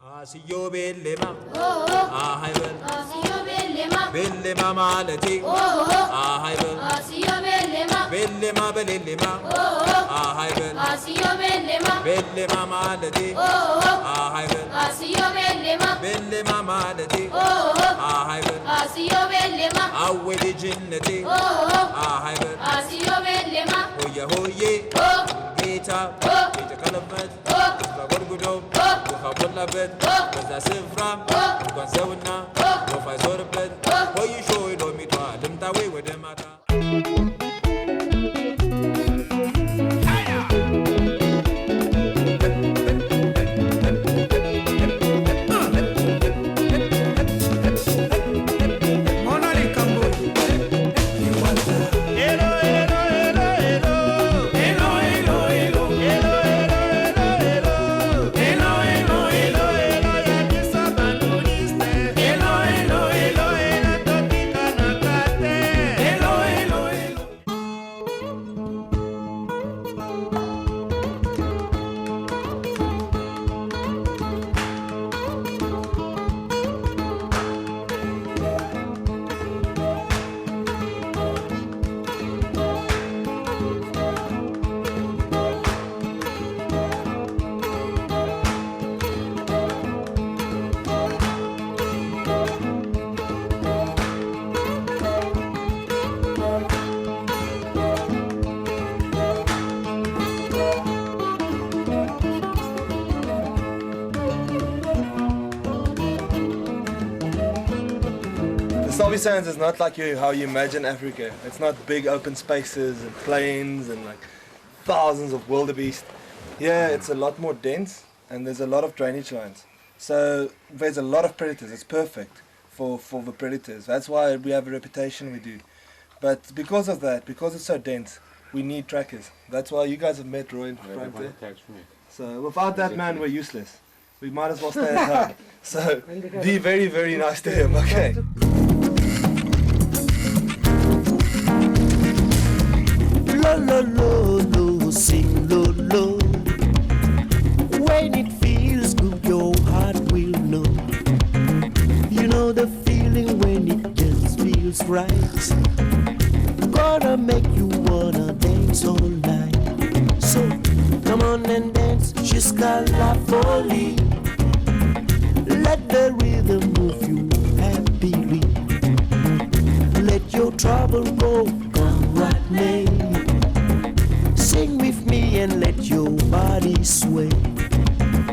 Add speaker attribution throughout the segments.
Speaker 1: Asiyo bellema, ahayvel.
Speaker 2: Asiyo bellema,
Speaker 1: Bellema malati, ahayvel.
Speaker 2: asiyo bellema,
Speaker 1: Bellema belellema, ahayvel.
Speaker 2: asiyo bellema,
Speaker 1: Bellema malati, ahayvel.
Speaker 2: asiyo bellema,
Speaker 1: Bellema malati, ahayvel.
Speaker 2: asiyo bellema,
Speaker 1: Awweli jinnati, ahayvel.
Speaker 2: asiyo bellema,
Speaker 1: Hoya hoye, ጌታ የተቀለበት በጎድጉዶ ውሃ ሞላበት በዛ ስፍራ እንኳን ሰውና ወፍ አይዞርበት ሆይሾ ሎሚቷ ልምጣዌ ወደ ማታ
Speaker 3: Sabi Sands is not like how you imagine Africa. It's not big open spaces and plains and like thousands of wildebeest. Yeah, it's a lot more dense and there's a lot of drainage lines. So there's a lot of predators. It's perfect for the predators. That's why we have a reputation we do. But because of that, because it's so dense, we need trackers. That's why you guys have met Roy in front there. So without that man, we're useless. We might as well stay at home. So be very, very nice to him, okay?
Speaker 4: Lo lo lo lo, sing lo lo. When it feels good, your heart will know. You know the feeling when it just feels right. Gonna make you wanna dance all night. So come on and dance, jusqu'à la folie. Let the rhythm move you happily. Let your trouble go, come what may. Sing with me and let your body sway.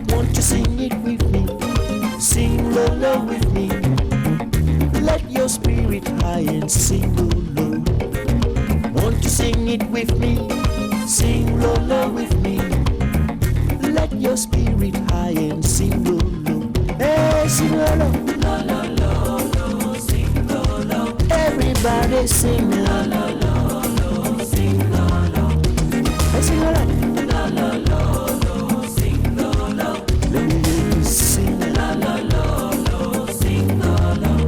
Speaker 4: Won't you sing it with me? Sing low low with me. Let your spirit high and sing low low. Won't you sing it with me? Sing low low with me. Let your spirit high and sing low low. Hey, sing low low. Low low low low, sing low low. Everybody sing low low low, sing low low. Sing low low. La la la la, sing low low. Let me hear you sing. La la la la, sing low low.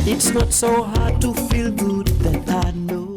Speaker 4: It's not so hard to feel good that I know.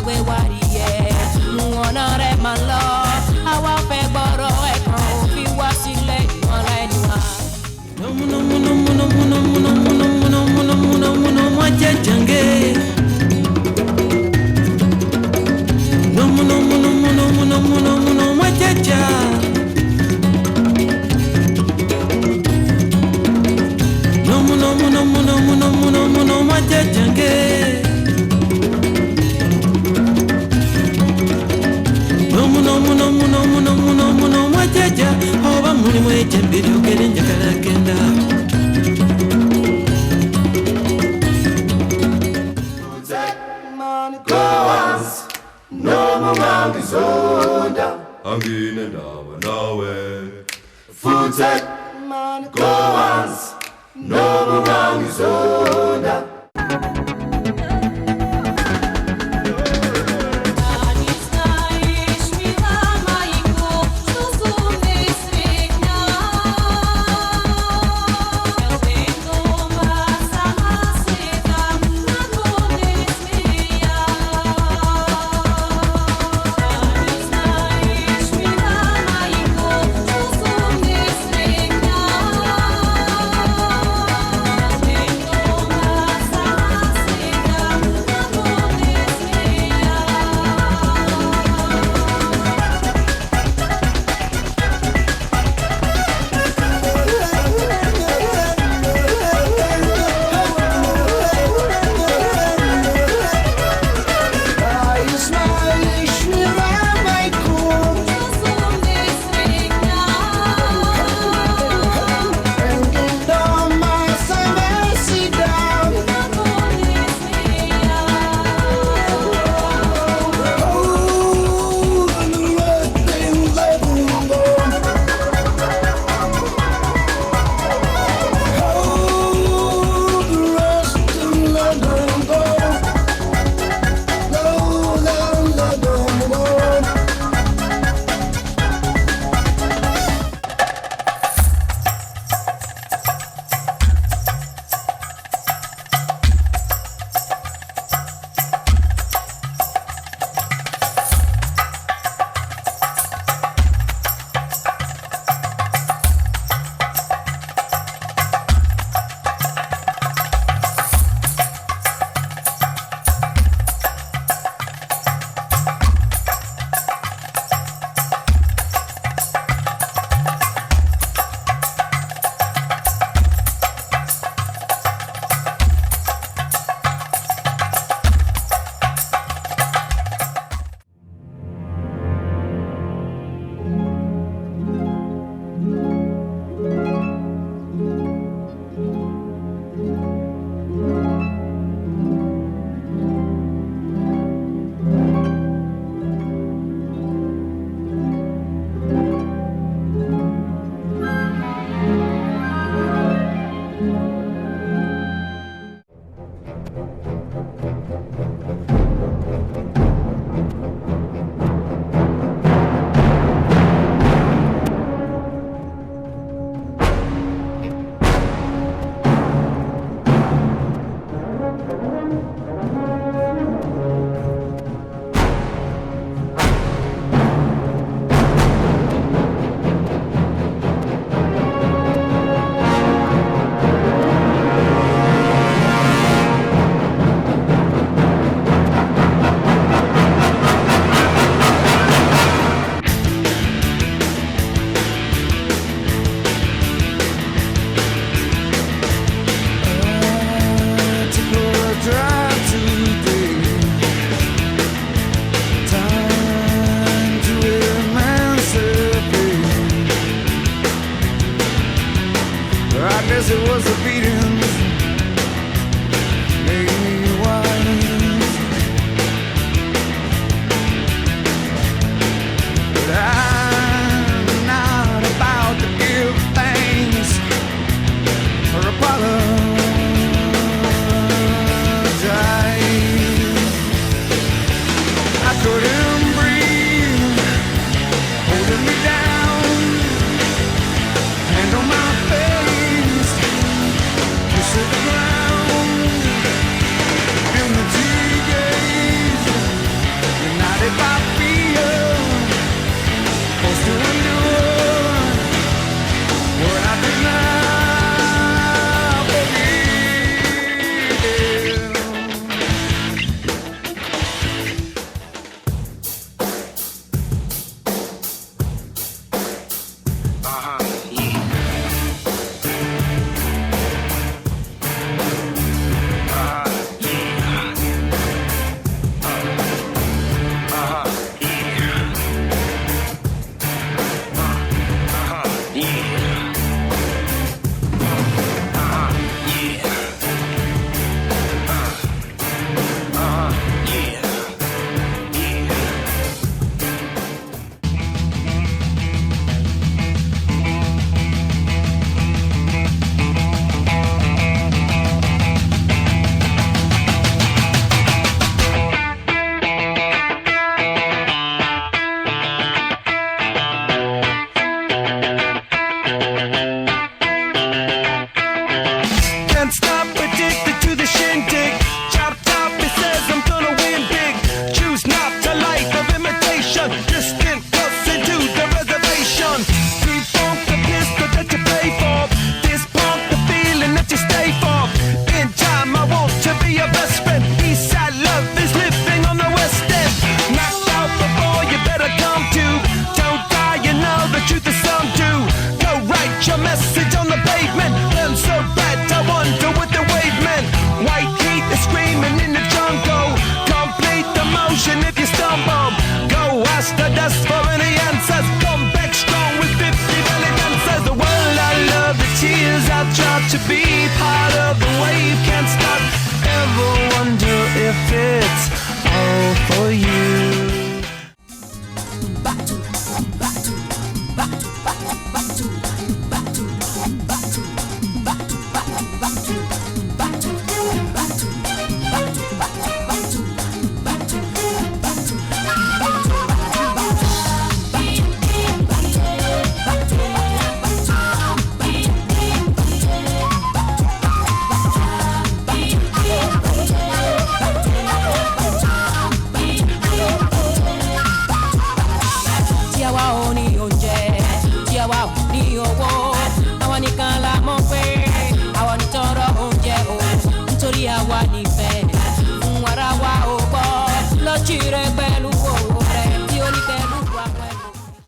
Speaker 5: gbàgbé wárí ẹ̀ ọ̀nà rẹ̀ máa lọ àwa fẹ́ gbọ́rọ̀ ẹ̀kan òfin wá sílẹ̀ ìmọ̀lá ẹni wá. Wọ́n jẹ́ jàǹgẹ́. Wọ́n jẹ́ jà. Wọ́n jẹ́ jàǹgẹ́. Wajaja oba muli mweje mbili ogere njagala genda
Speaker 6: Go once, no mumangi zonda Angine nawe nawe Futek, go once, no mumangi zonda